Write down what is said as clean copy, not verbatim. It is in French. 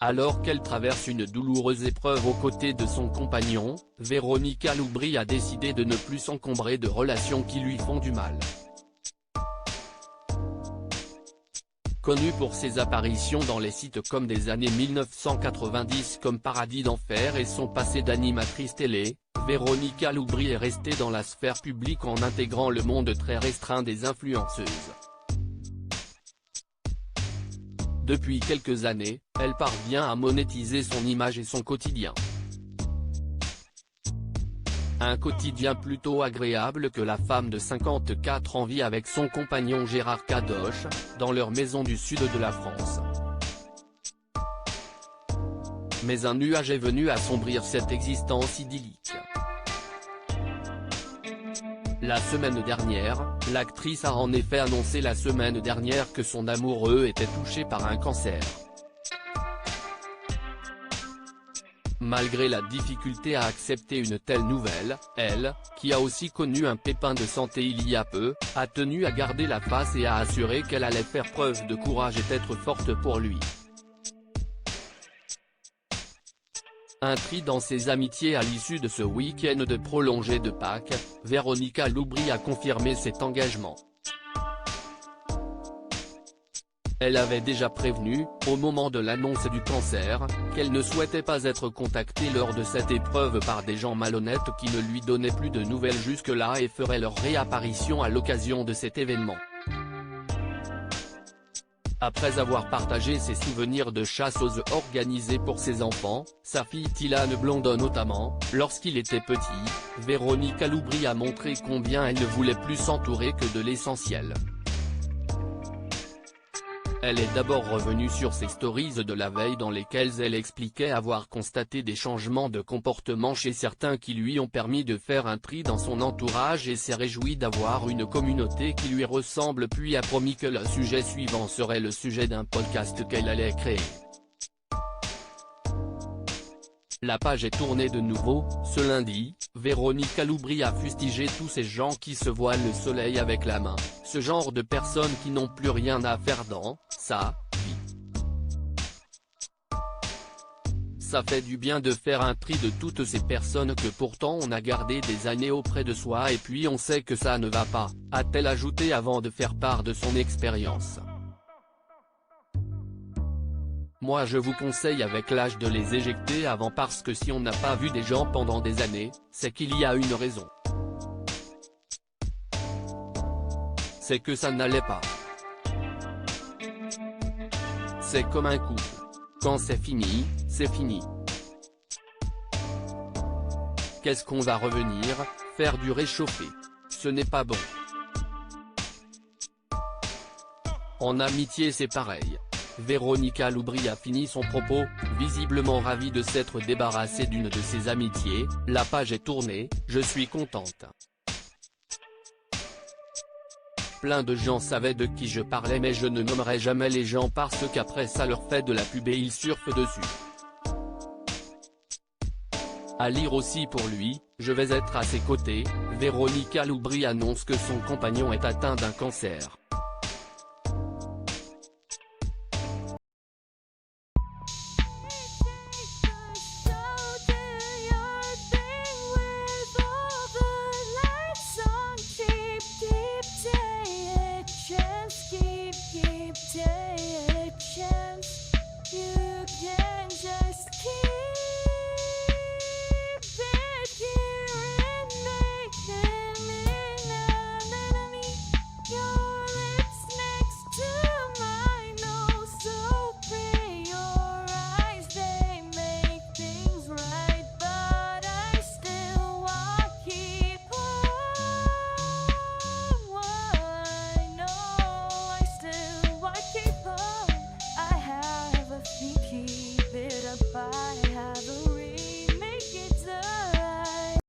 Alors qu'elle traverse une douloureuse épreuve aux côtés de son compagnon, Véronica Loubry a décidé de ne plus s'encombrer de relations qui lui font du mal. Connue pour ses apparitions dans les sitcoms des années 1990 comme Paradis d'enfer et son passé d'animatrice télé, Véronica Loubry est restée dans la sphère publique en intégrant le monde très restreint des influenceuses. Depuis quelques années, elle parvient à monétiser son image et son quotidien. Un quotidien plutôt agréable que la femme de 54 ans vit avec son compagnon Gérard Kadosh, dans leur maison du sud de la France. Mais un nuage est venu assombrir cette existence idyllique. La semaine dernière, l'actrice a en effet annoncé la semaine dernière que son amoureux était touché par un cancer. Malgré la difficulté à accepter une telle nouvelle, elle, qui a aussi connu un pépin de santé il y a peu, a tenu à garder la face et a assuré qu'elle allait faire preuve de courage et être forte pour lui. Un tri dans ses amitiés à l'issue de ce week-end de prolongé de Pâques, Véronica Loubry a confirmé cet engagement. Elle avait déjà prévenu, au moment de l'annonce du cancer, qu'elle ne souhaitait pas être contactée lors de cette épreuve par des gens malhonnêtes qui ne lui donnaient plus de nouvelles jusque-là et feraient leur réapparition à l'occasion de cet événement. Après avoir partagé ses souvenirs de chasse aux œufs organisés pour ses enfants, sa fille Tylane Blondon notamment, lorsqu'il était petit, Véronica Loubry a montré combien elle ne voulait plus s'entourer que de l'essentiel. Elle est d'abord revenue sur ses stories de la veille dans lesquelles elle expliquait avoir constaté des changements de comportement chez certains qui lui ont permis de faire un tri dans son entourage et s'est réjouie d'avoir une communauté qui lui ressemble, puis a promis que le sujet suivant serait le sujet d'un podcast qu'elle allait créer. La page est tournée de nouveau, ce lundi, Véronica Loubry a fustigé tous ces gens qui se voilent le soleil avec la main, ce genre de personnes qui n'ont plus rien à faire dans sa vie. Ça fait du bien de faire un tri de toutes ces personnes que pourtant on a gardé des années auprès de soi et puis on sait que ça ne va pas, a-t-elle ajouté avant de faire part de son expérience. Moi je vous conseille avec l'âge de les éjecter avant parce que si on n'a pas vu des gens pendant des années, c'est qu'il y a une raison. C'est que ça n'allait pas. C'est comme un couple. Quand c'est fini, c'est fini. Qu'est-ce qu'on va revenir, faire du réchauffé? Ce n'est pas bon. En amitié c'est pareil. Véronica Loubry a fini son propos, visiblement ravie de s'être débarrassée d'une de ses amitiés. La page est tournée, je suis contente. Plein de gens savaient de qui je parlais mais je ne nommerai jamais les gens parce qu'après ça leur fait de la pub et ils surfent dessus. À lire aussi pour lui, je vais être à ses côtés. Véronica Loubry annonce que son compagnon est atteint d'un cancer.